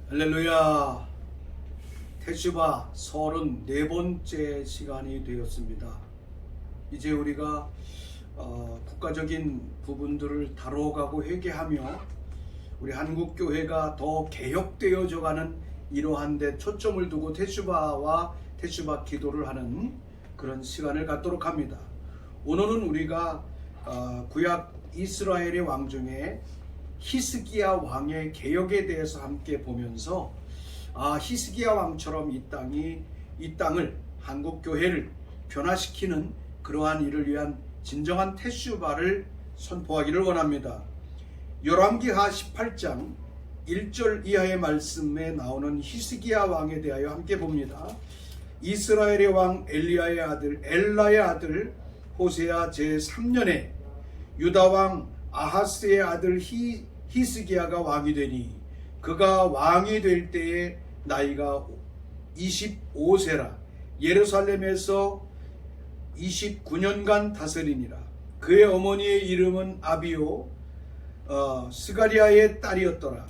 할렐루야. 테슈바 34번째 시간이 되었습니다. 이제 우리가 국가적인 부분들을 다뤄가고 회개하며 우리 한국교회가 더 개혁되어져 가는 이러한 데 초점을 두고 테슈바와 테슈바 기도를 하는 그런 시간을 갖도록 합니다. 오늘은 우리가 구약 이스라엘의 왕 중에 히스기야 왕의 개혁에 대해서 함께 보면서 히스기야 왕처럼 이 땅을 한국교회를 변화시키는 그러한 일을 위한 진정한 테슈바를 선포하기를 원합니다. 열왕기하 18장 1절 이하의 말씀에 나오는 히스기야 왕에 대하여 함께 봅니다. 이스라엘의 왕 엘라의 아들 호세아 제3년에 유다 왕 아하스의 아들 히스기야가 왕이 되니 그가 왕이 될 때에 나이가 25세라. 예루살렘에서 29년간 다스리니라. 그의 어머니의 이름은 아비오 스가리아의 딸이었더라.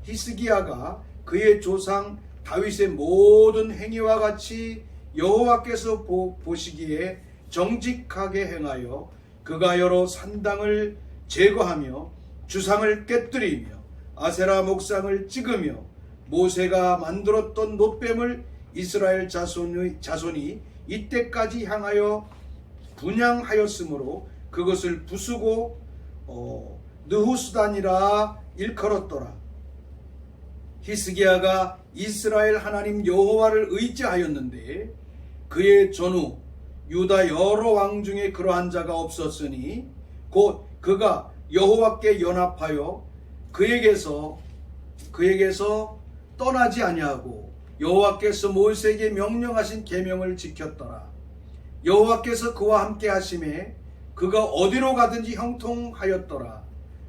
히스기야가 그의 조상 다윗의 모든 행위와 같이 여호와께서 보시기에 정직하게 행하여 그가 여러 산당을 제거하며 주상을 깨뜨리며 아세라 목상을 찍으며 모세가 만들었던 놋뱀을 이스라엘 자손이 이때까지 향하여 분향하였으므로 그것을 부수고 느후수단이라 일컬었더라. 히스기야가 이스라엘 하나님 여호와를 의지하였는데 그의 전후 유다 여러 왕 중에 그러한 자가 없었으니 곧 그가 여호와께 연합하여 그에게서 떠나지 아니하고 여호와께서 모세에게 명령하신 계명을 지켰더라. 여호와께서 그와 함께 하심에 그가 어디로 가든지 형통하였더라.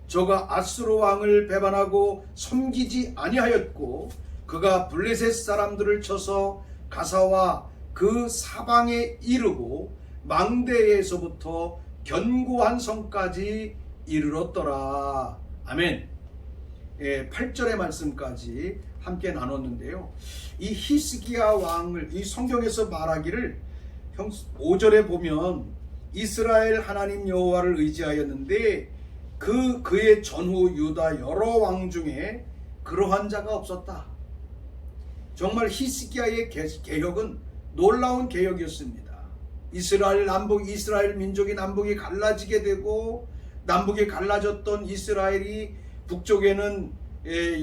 저가 아수르 왕을 배반하고 섬기지 아니하였고 그가 블레셋 사람들을 쳐서 가사와 그 사방에 이르고 망대에서부터 견고한 성까지 이르렀더라. 아멘. 8절의 말씀까지 함께 나눴는데요. 이 히스기야 왕을 이 성경에서 말하기를 5절에 보면 이스라엘 하나님 여호와를 의지하였는데 그의 전후 유다 여러 왕 중에 그러한 자가 없었다. 정말 히스기야의 개혁은 놀라운 개혁이었습니다. 이스라엘 민족이 남북이 갈라지게 되고 남북이 갈라졌던 이스라엘이 북쪽에는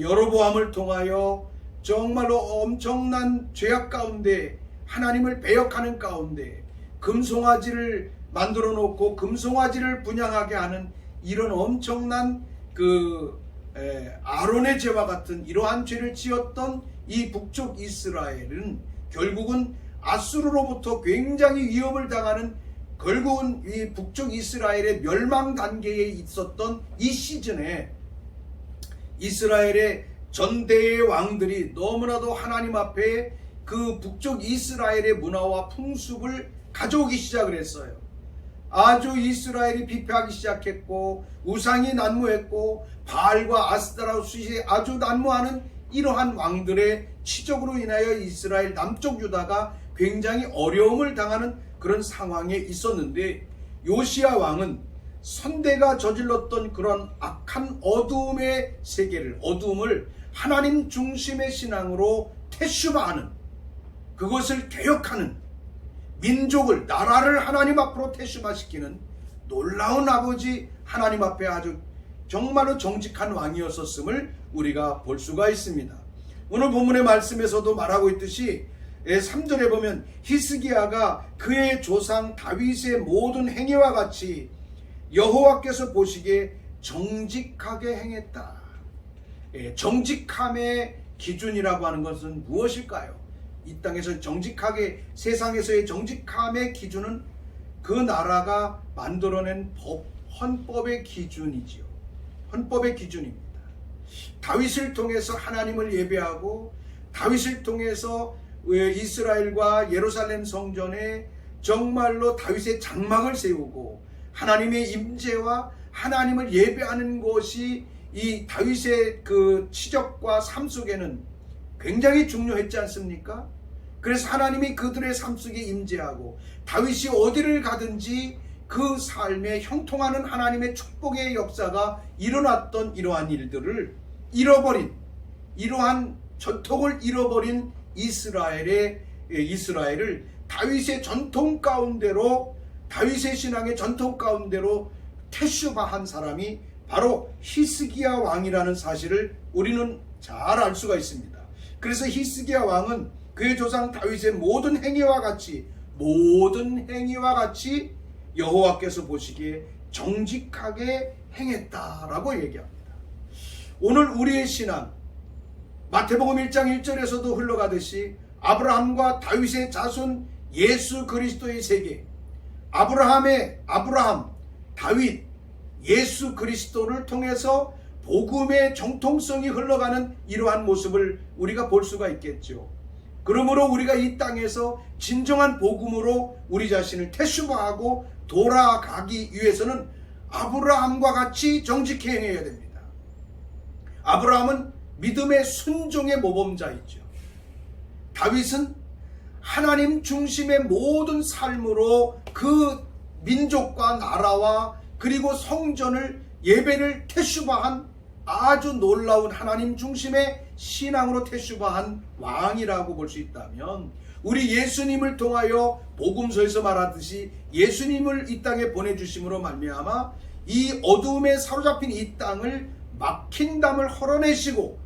여로보암을 통하여 정말로 엄청난 죄악 가운데 하나님을 배역하는 가운데 금송아지를 만들어 놓고 금송아지를 분향하게 하는 이런 엄청난 아론의 죄와 같은 이러한 죄를 지었던 이 북쪽 이스라엘은 결국은 아수르로부터 굉장히 위협을 당하는 결국은 이 북쪽 이스라엘의 멸망 단계에 있었던 이 시즌에 이스라엘의 전대의 왕들이 너무나도 하나님 앞에 그 북쪽 이스라엘의 문화와 풍습을 가져오기 시작을 했어요. 아주 이스라엘이 비패하기 시작했고 우상이 난무했고 바알과 아스타라 숫이 아주 난무하는 이러한 왕들의 치적으로 인하여 이스라엘 남쪽 유다가 굉장히 어려움을 당하는 그런 상황에 있었는데 요시야 왕은 선대가 저질렀던 그런 악한 어두움의 어두움을 하나님 중심의 신앙으로 테슈바하는, 그것을 개혁하는, 민족을 나라를 하나님 앞으로 테슈바시키는 놀라운 아버지 하나님 앞에 아주 정말로 정직한 왕이었었음을 우리가 볼 수가 있습니다. 오늘 본문의 말씀에서도 말하고 있듯이 3절에 보면 히스기야가 그의 조상 다윗의 모든 행위와 같이 여호와께서 보시기에 정직하게 행했다. 정직함의 기준이라고 하는 것은 무엇일까요? 이 땅에서 정직하게, 세상에서의 정직함의 기준은 그 나라가 만들어낸 헌법의 기준이지요. 헌법의 기준입니다. 다윗을 통해서 하나님을 예배하고 다윗을 통해서 이스라엘과 예루살렘 성전에 정말로 다윗의 장막을 세우고 하나님의 임재와 하나님을 예배하는 것이 이 다윗의 그 치적과 삶 속에는 굉장히 중요했지 않습니까? 그래서 하나님이 그들의 삶 속에 임재하고 다윗이 어디를 가든지 그 삶에 형통하는 하나님의 축복의 역사가 일어났던 이러한 일들을 잃어버린, 이러한 전통을 잃어버린 이스라엘을 다윗의 전통 가운데로, 다윗의 신앙의 전통 가운데로 테슈바한 사람이 바로 히스기야 왕이라는 사실을 우리는 잘 알 수가 있습니다. 그래서 히스기야 왕은 그의 조상 다윗의 모든 행위와 같이 여호와께서 보시기에 정직하게 행했다라고 얘기합니다. 오늘 우리의 신앙, 마태복음 1장 1절에서도 흘러가듯이 아브라함과 다윗의 자손 예수 그리스도의 세계, 아브라함, 다윗, 예수 그리스도를 통해서 복음의 정통성이 흘러가는 이러한 모습을 우리가 볼 수가 있겠죠. 그러므로 우리가 이 땅에서 진정한 복음으로 우리 자신을 테슈바하고 돌아가기 위해서는 아브라함과 같이 정직히 행해야 됩니다. 아브라함은 믿음의 순종의 모범자이죠. 다윗은 하나님 중심의 모든 삶으로 그 민족과 나라와 그리고 성전을, 예배를 테슈바한 아주 놀라운 하나님 중심의 신앙으로 테슈바한 왕이라고 볼 수 있다면, 우리 예수님을 통하여 복음서에서 말하듯이 예수님을 이 땅에 보내주심으로 말미암아 이 어두움에 사로잡힌 이 땅을 막힌 담을 헐어내시고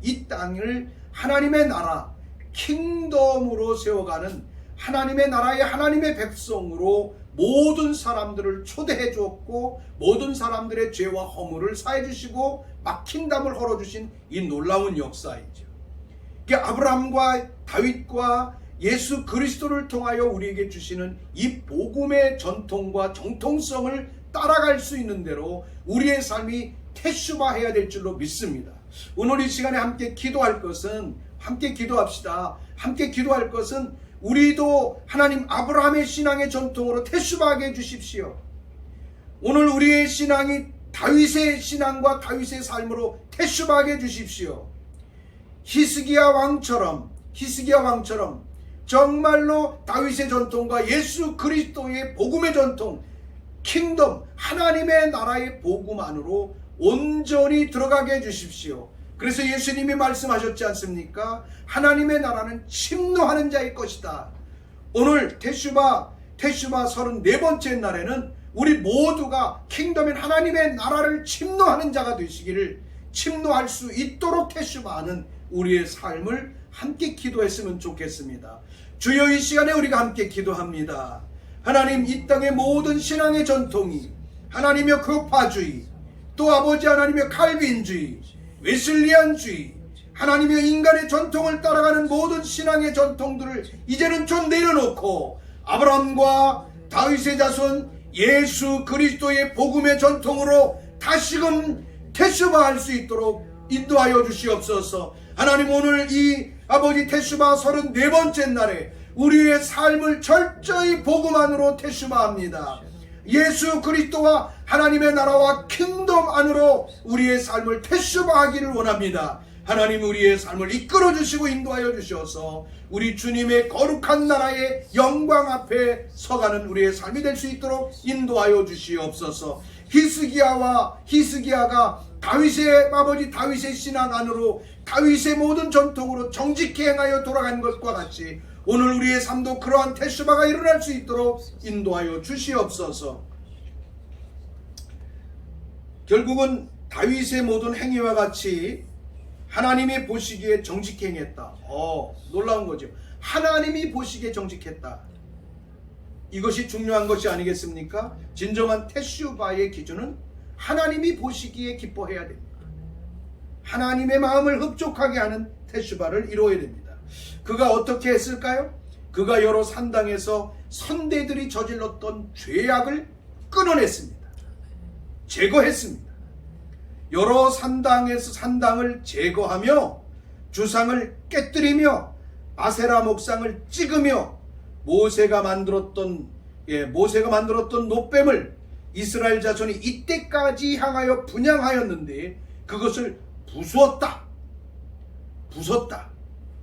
이 땅을 하나님의 나라, 킹덤으로 세워가는 하나님의 나라의 하나님의 백성으로 모든 사람들을 초대해 주었고 모든 사람들의 죄와 허물을 사해 주시고 막힌 담을 헐어 주신 이 놀라운 역사이죠. 아브라함과 다윗과 예수 그리스도를 통하여 우리에게 주시는 이 복음의 전통과 정통성을 따라갈 수 있는 대로 우리의 삶이 테슈바해야 될 줄로 믿습니다. 오늘 이 시간에 함께 기도합시다. 함께 기도할 것은 우리도 하나님 아브라함의 신앙의 전통으로 테슈바하게 해주십시오. 오늘 우리의 신앙이 다윗의 신앙과 다윗의 삶으로 테슈바하게 해주십시오. 히스기야 왕처럼 정말로 다윗의 전통과 예수 그리스도의 복음의 전통, 킹덤, 하나님의 나라의 복음 안으로 온전히 들어가게 해주십시오. 그래서 예수님이 말씀하셨지 않습니까? 하나님의 나라는 침노하는 자의 것이다. 오늘 테슈바 34번째 날에는 우리 모두가 킹덤인 하나님의 나라를 침노하는 자가 되시기를, 침노할 수 있도록 테슈바하는 우리의 삶을 함께 기도했으면 좋겠습니다. 주여, 이 시간에 우리가 함께 기도합니다. 하나님, 이 땅의 모든 신앙의 전통이 하나님의 교파주의, 또 아버지 하나님의 칼빈주의, 웨슬리안주의, 하나님의 인간의 전통을 따라가는 모든 신앙의 전통들을 이제는 좀 내려놓고 아브라함과 다윗의 자손 예수 그리스도의 복음의 전통으로 다시금 테슈바할 수 있도록 인도하여 주시옵소서. 하나님, 오늘 이 아버지 테슈바 34번째 날에 우리의 삶을 철저히 복음 안으로 테슈바합니다. 예수 그리스도와 하나님의 나라와 킹덤 안으로 우리의 삶을 테슈바하기를 원합니다. 하나님, 우리의 삶을 이끌어 주시고 인도하여 주셔서 우리 주님의 거룩한 나라의 영광 앞에 서가는 우리의 삶이 될 수 있도록 인도하여 주시옵소서. 히스기야가 다윗의 신앙 안으로 다윗의 모든 전통으로 정직히 행하여 돌아간 것과 같이 오늘 우리의 삶도 그러한 테슈바가 일어날 수 있도록 인도하여 주시옵소서. 결국은 다윗의 모든 행위와 같이 하나님이 보시기에 정직히 행했다. 놀라운 거죠. 하나님이 보시기에 정직했다. 이것이 중요한 것이 아니겠습니까? 진정한 테슈바의 기준은 하나님이 보시기에 기뻐해야 됩니다. 하나님의 마음을 흡족하게 하는 테슈바를 이루어야 됩니다. 그가 어떻게 했을까요? 그가 여러 산당에서 선대들이 저질렀던 죄악을 끊어냈습니다. 제거했습니다. 여러 산당을 제거하며 주상을 깨뜨리며 아세라 목상을 찍으며 모세가 만들었던 노뱀을 이스라엘 자손이 이때까지 향하여 분향하였는데 그것을 부수었다. 부쉈다.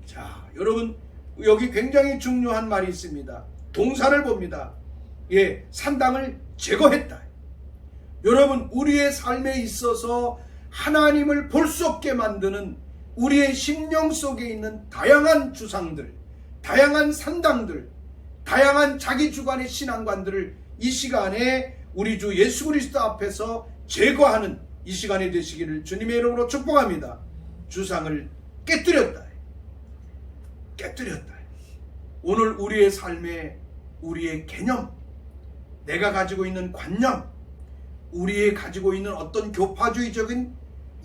자, 여러분 여기 굉장히 중요한 말이 있습니다. 동사를 봅니다. 예, 산당을 제거했다. 여러분, 우리의 삶에 있어서 하나님을 볼 수 없게 만드는 우리의 심령 속에 있는 다양한 주상들, 다양한 산당들, 다양한 자기 주관의 신앙관들을 이 시간에 우리 주 예수 그리스도 앞에서 제거하는 이 시간이 되시기를 주님의 이름으로 축복합니다. 주상을 깨뜨렸다. 깨뜨렸다. 오늘 우리의 삶에 우리의 개념, 내가 가지고 있는 관념, 우리의 가지고 있는 어떤 교파주의적인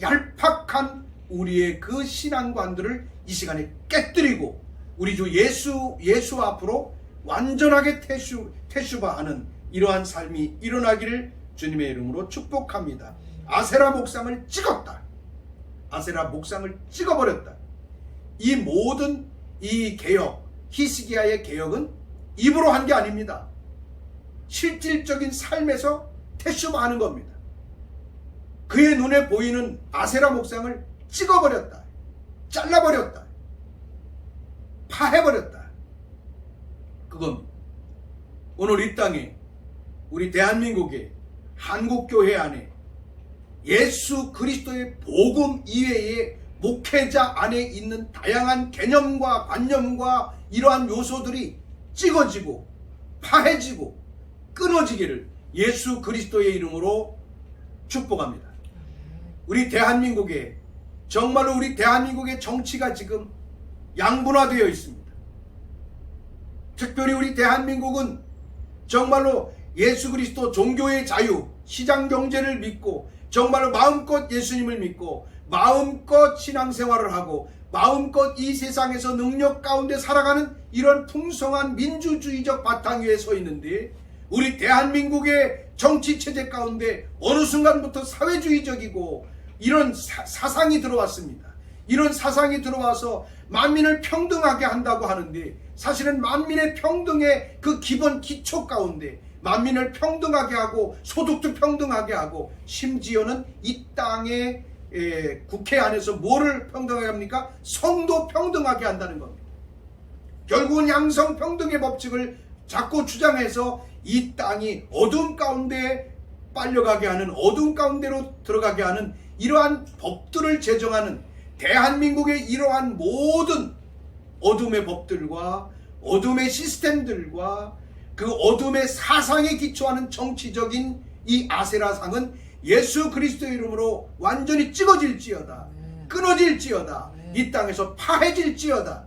얄팍한 우리의 그 신앙관들을 이 시간에 깨뜨리고 우리 주 예수 앞으로 완전하게 태슈바하는 이러한 삶이 일어나기를 주님의 이름으로 축복합니다. 아세라 목상을 찍었다. 아세라 목상을 찍어버렸다. 이 모든 이 개혁, 히스기야의 개혁은 입으로 한 게 아닙니다. 실질적인 삶에서 태슈바하는 겁니다. 그의 눈에 보이는 아세라 목상을 찍어버렸다. 잘라버렸다. 파해버렸다. 그건 오늘 이 땅에 우리 대한민국의 한국교회 안에 예수 그리스도의 복음 이외에 목회자 안에 있는 다양한 개념과 관념과 이러한 요소들이 찍어지고 파해지고 끊어지기를 예수 그리스도의 이름으로 축복합니다. 우리 대한민국에 정말로 우리 대한민국의 정치가 지금 양분화되어 있습니다. 특별히 우리 대한민국은 정말로 예수 그리스도 종교의 자유, 시장 경제를 믿고 정말로 마음껏 예수님을 믿고 마음껏 신앙생활을 하고 마음껏 이 세상에서 능력 가운데 살아가는 이런 풍성한 민주주의적 바탕 위에 서 있는데 우리 대한민국의 정치체제 가운데 어느 순간부터 사회주의적이고 이런 사상이 들어왔습니다. 이런 사상이 들어와서 만민을 평등하게 한다고 하는데 사실은 만민의 평등의 그 기본 기초 가운데 만민을 평등하게 하고 소득도 평등하게 하고 심지어는 이 땅의 국회 안에서 뭐를 평등하게 합니까? 성도 평등하게 한다는 겁니다. 결국은 양성평등의 법칙을 자꾸 주장해서 이 땅이 어두움 가운데 빨려가게 하는 어두움 가운데로 들어가게 하는 이러한 법들을 제정하는 대한민국의 이러한 모든 어둠의 법들과 어둠의 시스템들과 그 어둠의 사상에 기초하는 정치적인 이 아세라상은 예수 그리스도의 이름으로 완전히 찍어질지어다. 끊어질지어다. 이 땅에서 파해질지어다.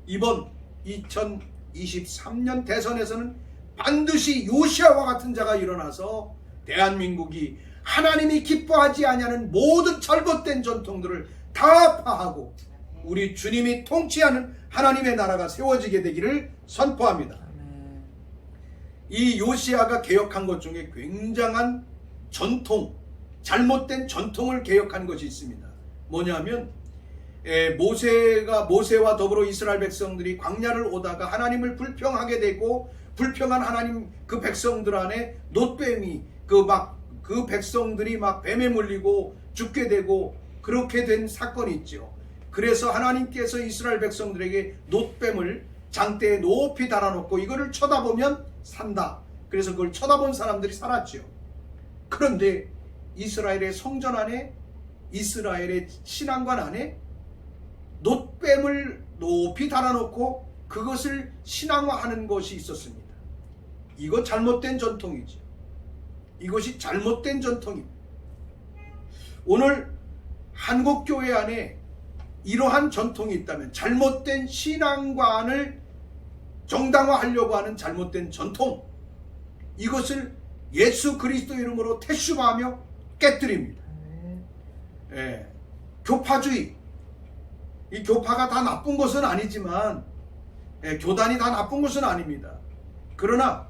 이번 2023년 대선에서는 반드시 요시아와 같은 자가 일어나서 대한민국이 하나님이 기뻐하지 아니하는 모든 잘못된 전통들을 다 파하고 우리 주님이 통치하는 하나님의 나라가 세워지게 되기를 선포합니다. 이 요시아가 개혁한 것 중에 굉장한 전통, 잘못된 전통을 개혁한 것이 있습니다. 뭐냐면 모세와 더불어 이스라엘 백성들이 광야를 오다가 하나님을 불평하게 되고 불평한 하나님 그 백성들 안에 놋뱀이 그 백성들이 막 뱀에 물리고 죽게 되고 그렇게 된 사건이 있죠. 그래서 하나님께서 이스라엘 백성들에게 놋뱀을 장대에 높이 달아놓고 이거를 쳐다보면 산다. 그래서 그걸 쳐다본 사람들이 살았죠. 그런데 이스라엘의 성전 안에 이스라엘의 신앙관 안에 놋뱀을 높이 달아놓고 그것을 신앙화하는 것이 있었습니다. 이거 잘못된 전통이죠. 이것이 잘못된 전통입니다. 오늘 한국교회 안에 이러한 전통이 있다면 잘못된 신앙관을 정당화하려고 하는 잘못된 전통, 이것을 예수 그리스도 이름으로 태슈바하며 깨뜨립니다. 교파주의, 이 교파가 다 나쁜 것은 아니지만 교단이 다 나쁜 것은 아닙니다. 그러나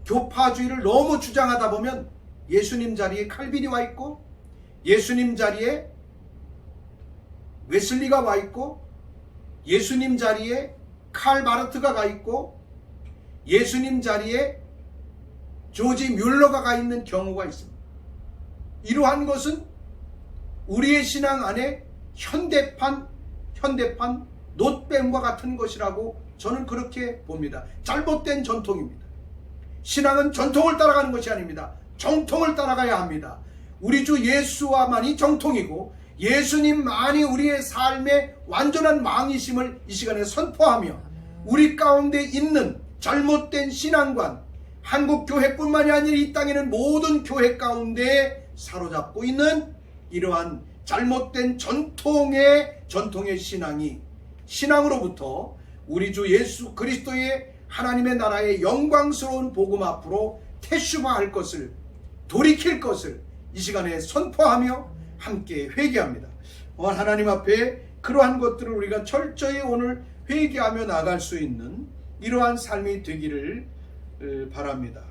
교파주의를 너무 주장하다 보면 예수님 자리에 칼빈이 와 있고 예수님 자리에 웨슬리가 와 있고 예수님 자리에 칼 바르트가 가 있고 예수님 자리에 조지 뮬러가 가 있는 경우가 있습니다. 이러한 것은 우리의 신앙 안에 현대판 현대판 노뱀과 같은 것이라고 저는 그렇게 봅니다. 잘못된 전통입니다. 신앙은 전통을 따라가는 것이 아닙니다. 정통을 따라가야 합니다. 우리 주 예수와만이 정통이고 예수님만이 우리의 삶의 완전한 왕이심을 이 시간에 선포하며 우리 가운데 있는 잘못된 신앙관, 한국 교회뿐만이 아니라 이 땅에는 모든 교회 가운데 사로잡고 있는 이러한 잘못된 전통의 신앙이 신앙으로부터 우리 주 예수 그리스도의 하나님의 나라의 영광스러운 복음 앞으로 태슈마할 것을, 돌이킬 것을 이 시간에 선포하며 함께 회개합니다. 오늘 하나님 앞에 그러한 것들을 우리가 철저히 오늘 회개하며 나갈 수 있는 이러한 삶이 되기를 바랍니다.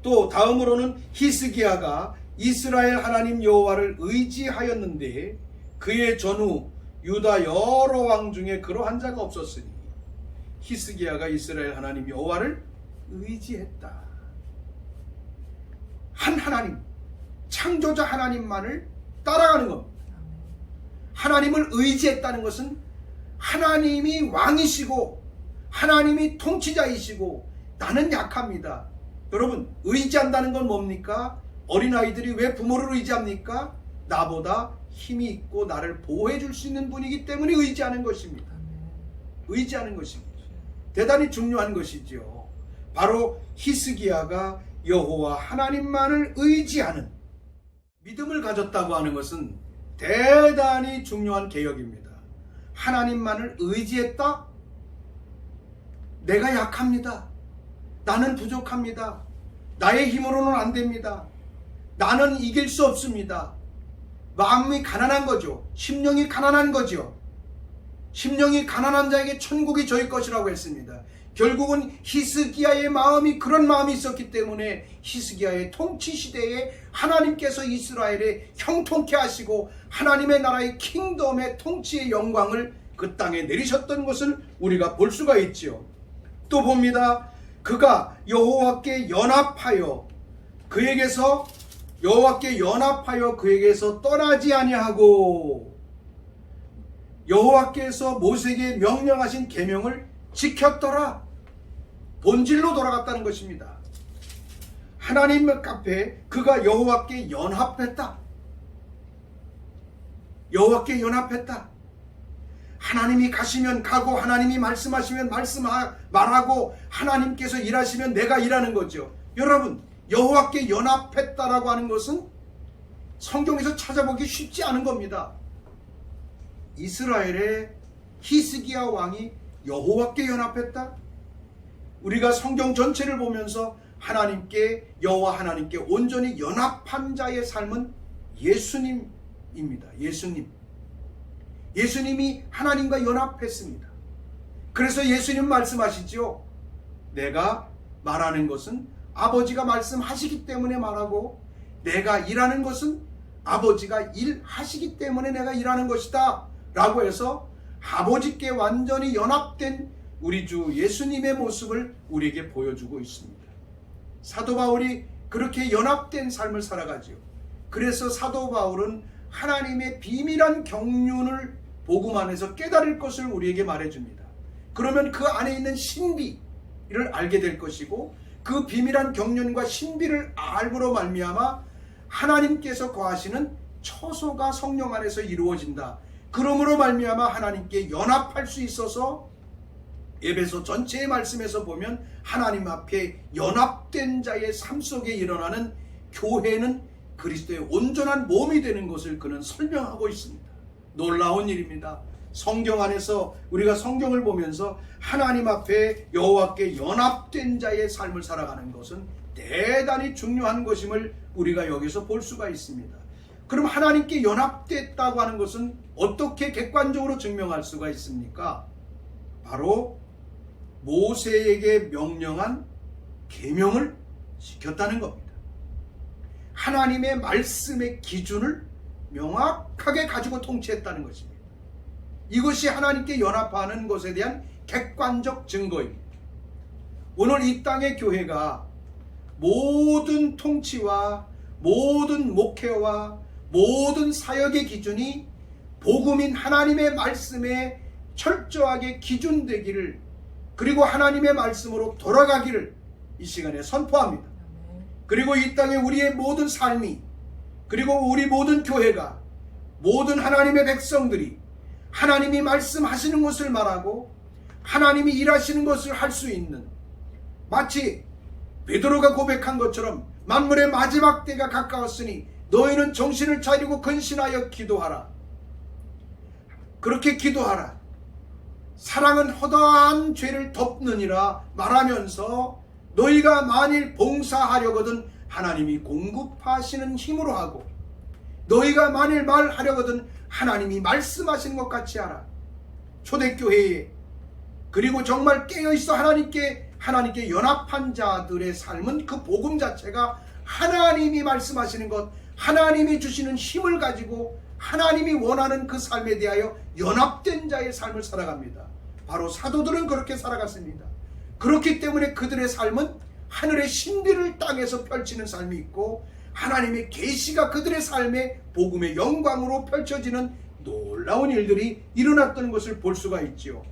또 다음으로는 히스기야가 이스라엘 하나님 여호와를 의지하였는데 그의 전후 유다 여러 왕 중에 그러한 자가 없었으니 히스기야가 이스라엘 하나님 여호와를 의지했다. 한 하나님, 창조자 하나님만을 따라가는 겁니다. 하나님을 의지했다는 것은 하나님이 왕이시고 하나님이 통치자이시고 나는 약합니다. 여러분, 의지한다는 건 뭡니까? 어린아이들이 왜 부모를 의지합니까? 나보다 힘이 있고 나를 보호해 줄 수 있는 분이기 때문에 의지하는 것입니다. 의지하는 것입니다. 대단히 중요한 것이죠. 바로 히스기야가 여호와 하나님만을 의지하는 믿음을 가졌다고 하는 것은 대단히 중요한 개혁입니다. 하나님만을 의지했다? 내가 약합니다. 나는 부족합니다. 나의 힘으로는 안 됩니다. 나는 이길 수 없습니다. 마음이 가난한 거죠. 심령이 가난한 거죠. 심령이 가난한 자에게 천국이 저일 것이라고 했습니다. 결국은 히스기야의 마음이 그런 마음이 있었기 때문에 히스기야의 통치 시대에 하나님께서 이스라엘에 형통케 하시고 하나님의 나라의 킹덤의 통치의 영광을 그 땅에 내리셨던 것을 우리가 볼 수가 있죠. 또 봅니다. 그가 여호와께 연합하여 그에게서 떠나지 아니하고 여호와께서 모세에게 명령하신 계명을 지켰더라. 본질로 돌아갔다는 것입니다. 하나님 앞에 그가 여호와께 연합했다. 여호와께 연합했다. 하나님이 가시면 가고 하나님이 말씀하시면 말하고 하나님께서 일하시면 내가 일하는 거죠. 여러분, 여호와께 연합했다라고 하는 것은 성경에서 찾아보기 쉽지 않은 겁니다. 이스라엘의 히스기야 왕이 여호와께 연합했다? 우리가 성경 전체를 보면서 여호와 하나님께 온전히 연합한 자의 삶은 예수님입니다. 예수님이 하나님과 연합했습니다. 그래서 예수님 말씀하시죠. 내가 말하는 것은 아버지가 말씀하시기 때문에 말하고 내가 일하는 것은 아버지가 일하시기 때문에 내가 일하는 것이다 라고 해서 아버지께 완전히 연합된 우리 주 예수님의 모습을 우리에게 보여주고 있습니다. 사도 바울이 그렇게 연합된 삶을 살아가지요. 그래서 사도 바울은 하나님의 비밀한 경륜을 복음 안에서 깨달을 것을 우리에게 말해줍니다. 그러면 그 안에 있는 신비를 알게 될 것이고 그 비밀한 경륜과 신비를 알므로 말미암아 하나님께서 거하시는 처소가 성령 안에서 이루어진다. 그러므로 말미암아 하나님께 연합할 수 있어서 에베소 전체의 말씀에서 보면 하나님 앞에 연합된 자의 삶 속에 일어나는 교회는 그리스도의 온전한 몸이 되는 것을 그는 설명하고 있습니다. 놀라운 일입니다. 성경 안에서 우리가 성경을 보면서 하나님 앞에 여호와께 연합된 자의 삶을 살아가는 것은 대단히 중요한 것임을 우리가 여기서 볼 수가 있습니다. 그럼 하나님께 연합됐다고 하는 것은 어떻게 객관적으로 증명할 수가 있습니까? 바로 모세에게 명령한 계명을 지켰다는 겁니다. 하나님의 말씀의 기준을 명확하게 가지고 통치했다는 것입니다. 이것이 하나님께 연합하는 것에 대한 객관적 증거입니다. 오늘 이 땅의 교회가 모든 통치와 모든 목회와 모든 사역의 기준이 복음인 하나님의 말씀에 철저하게 기준되기를, 그리고 하나님의 말씀으로 돌아가기를 이 시간에 선포합니다. 그리고 이 땅에 우리의 모든 삶이, 그리고 우리 모든 교회가, 모든 하나님의 백성들이 하나님이 말씀하시는 것을 말하고 하나님이 일하시는 것을 할 수 있는, 마치 베드로가 고백한 것처럼 만물의 마지막 때가 가까웠으니 너희는 정신을 차리고 근신하여 기도하라. 그렇게 기도하라. 사랑은 허다한 죄를 덮느니라 말하면서 너희가 만일 봉사하려거든 하나님이 공급하시는 힘으로 하고, 너희가 만일 말하려거든 하나님이 말씀하시는 것 같이 하라. 초대교회에, 그리고 정말 깨어있어 하나님께 연합한 자들의 삶은 그 복음 자체가 하나님이 말씀하시는 것, 하나님이 주시는 힘을 가지고 하나님이 원하는 그 삶에 대하여 연합된 자의 삶을 살아갑니다. 바로 사도들은 그렇게 살아갔습니다. 그렇기 때문에 그들의 삶은 하늘의 신비를 땅에서 펼치는 삶이 있고, 하나님의 계시가 그들의 삶에 복음의 영광으로 펼쳐지는 놀라운 일들이 일어났던 것을 볼 수가 있지요.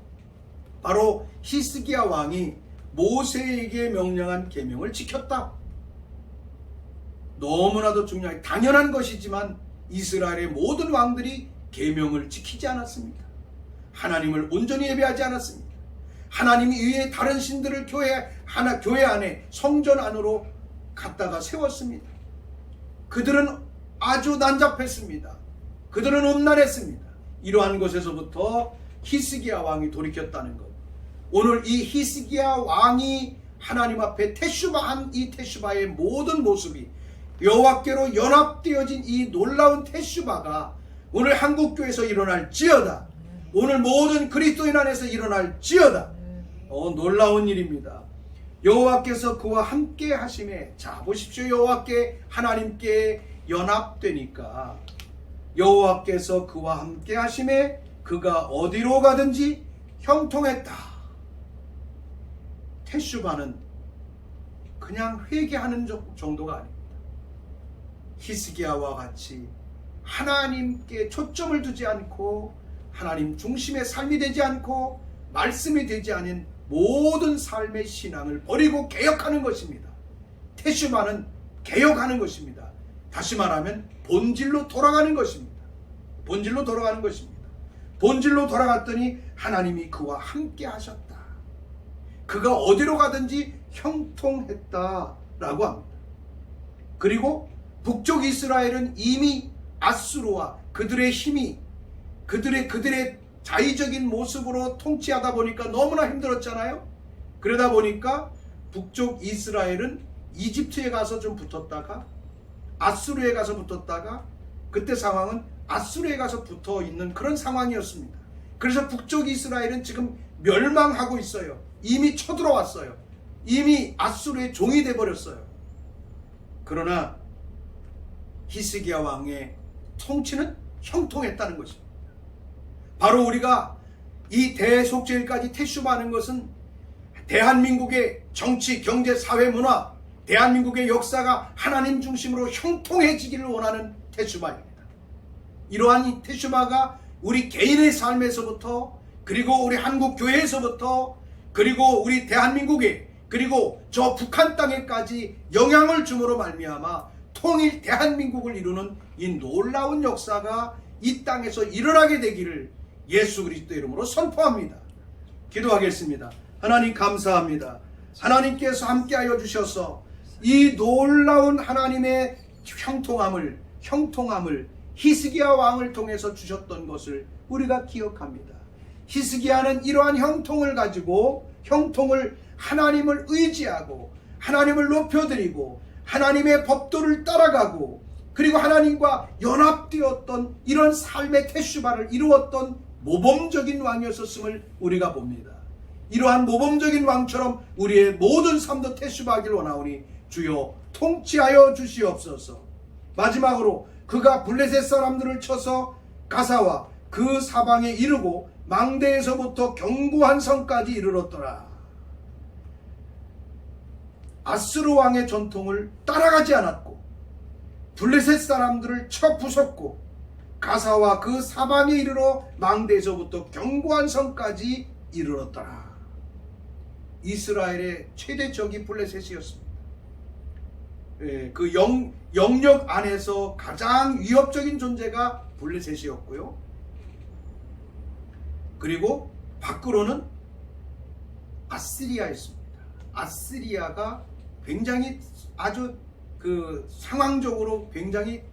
바로 히스기야 왕이 모세에게 명령한 계명을 지켰다. 너무나도 중요하게 당연한 것이지만 이스라엘의 모든 왕들이 계명을 지키지 않았습니다. 하나님을 온전히 예배하지 않았습니다. 하나님 이외에 다른 신들을 교회 안에, 성전 안으로 갖다가 세웠습니다. 그들은 아주 난잡했습니다. 그들은 음란했습니다. 이러한 것에서부터 히스기야 왕이 돌이켰다는 것. 오늘 이 히스기야 왕이 하나님 앞에 테슈바한 이 테슈바의 모든 모습이, 여호와께로 연합되어진 이 놀라운 테슈바가 오늘 한국교회에서 일어날지어다. 오늘 모든 그리스도인 안에서 일어날지어다. 놀라운 일입니다. 여호와께서 그와 함께 하심에, 자 보십시오. 여호와께, 하나님께 연합되니까 여호와께서 그와 함께 하심에 그가 어디로 가든지 형통했다. 테슈바는 그냥 회개하는 정도가 아닙니다. 히스기야와 같이 하나님께 초점을 두지 않고 하나님 중심의 삶이 되지 않고 말씀이 되지 않은 모든 삶의 신앙을 버리고 개혁하는 것입니다. 테슈바는 개혁하는 것입니다. 다시 말하면 본질로 돌아가는 것입니다. 본질로 돌아가는 것입니다. 본질로 돌아갔더니 하나님이 그와 함께 하셨다. 그가 어디로 가든지 형통했다라고 합니다. 그리고 북쪽 이스라엘은 이미 아수르와 그들의 힘이, 그들의 자의적인 모습으로 통치하다 보니까 너무나 힘들었잖아요. 그러다 보니까 북쪽 이스라엘은 이집트에 가서 좀 붙었다가 아수르에 가서 붙었다가, 그때 상황은 아수르에 가서 붙어 있는 그런 상황이었습니다. 그래서 북쪽 이스라엘은 지금 멸망하고 있어요. 이미 쳐들어왔어요. 이미 아수르의 종이 돼버렸어요. 그러나 히스기야 왕의 통치는 형통했다는 것입니다. 바로 우리가 이 대속죄일까지 테슈바하는 것은 대한민국의 정치, 경제, 사회, 문화, 대한민국의 역사가 하나님 중심으로 형통해지기를 원하는 테슈바입니다. 이러한 이 테슈바가 우리 개인의 삶에서부터, 그리고 우리 한국 교회에서부터, 그리고 우리 대한민국에, 그리고 저 북한 땅에까지 영향을 줌으로 말미암아 통일 대한민국을 이루는 이 놀라운 역사가 이 땅에서 일어나게 되기를 예수 그리스도 이름으로 선포합니다. 기도하겠습니다. 하나님 감사합니다. 하나님께서 함께하여 주셔서 이 놀라운 하나님의 형통함을 히스기야 왕을 통해서 주셨던 것을 우리가 기억합니다. 히스기야는 이러한 형통을 가지고, 형통을 하나님을 의지하고 하나님을 높여드리고 하나님의 법도를 따라가고, 그리고 하나님과 연합되었던 이런 삶의 테슈바를 이루었던 모범적인 왕이었음을 우리가 봅니다. 이러한 모범적인 왕처럼 우리의 모든 삶도 테슈바하기를 원하오니 주여 통치하여 주시옵소서. 마지막으로 그가 블레셋 사람들을 쳐서 가사와 그 사방에 이르고 망대에서부터 견고한 성까지 이르렀더라. 아스루 왕의 전통을 따라가지 않았고 블레셋 사람들을 쳐 부쉈고 가사와 그 사방에 이르러 망대에서부터 견고한 성까지 이르렀더라. 이스라엘의 최대 적이 블레셋이었습니다. 그 영역 안에서 가장 위협적인 존재가 블레셋이었고요. 그리고 밖으로는 아스리아였습니다. 아스리아가 굉장히 아주 그 상황적으로 굉장히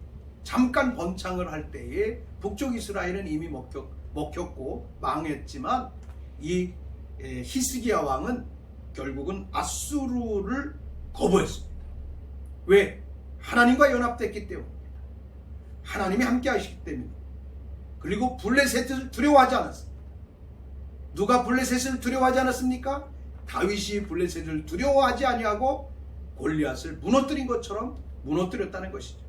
잠깐 번창을 할 때에 북쪽 이스라엘은 이미 먹혔고 망했지만 이 히스기야 왕은 결국은 아수르를 거부했습니다. 왜? 하나님과 연합됐기 때문입니다. 하나님이 함께 하시기 때문입니다. 그리고 블레셋을 두려워하지 않았습니다. 누가 블레셋을 두려워하지 않았습니까? 다윗이 블레셋을 두려워하지 아니하고 골리앗을 무너뜨린 것처럼 무너뜨렸다는 것이죠.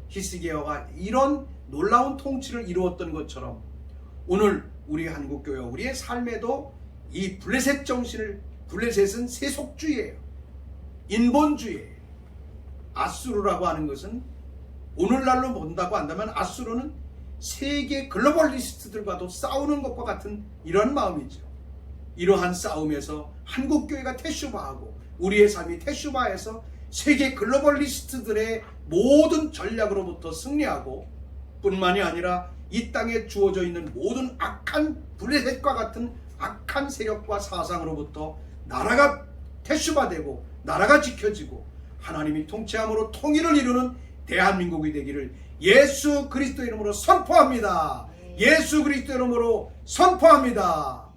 히스기야가 이런 놀라운 통치를 이루었던 것처럼 오늘 우리 한국교회 우리의 삶에도 이 블레셋 정신을, 블레셋은 세속주의예요. 인본주의예요. 아수르라고 하는 것은 오늘날로 본다고 한다면 아수르는 세계 글로벌리스트들과도 싸우는 것과 같은 이런 마음이죠. 이러한 싸움에서 한국교회가 태슈바하고 우리의 삶이 태슈바해서 세계 글로벌리스트들의 모든 전략으로부터 승리하고 뿐만이 아니라 이 땅에 주어져 있는 모든 악한 블레셋과 같은 악한 세력과 사상으로부터 나라가 태슈바되고 나라가 지켜지고 하나님이 통치함으로 통일을 이루는 대한민국이 되기를 예수 그리스도 이름으로 선포합니다. 예수 그리스도 이름으로 선포합니다.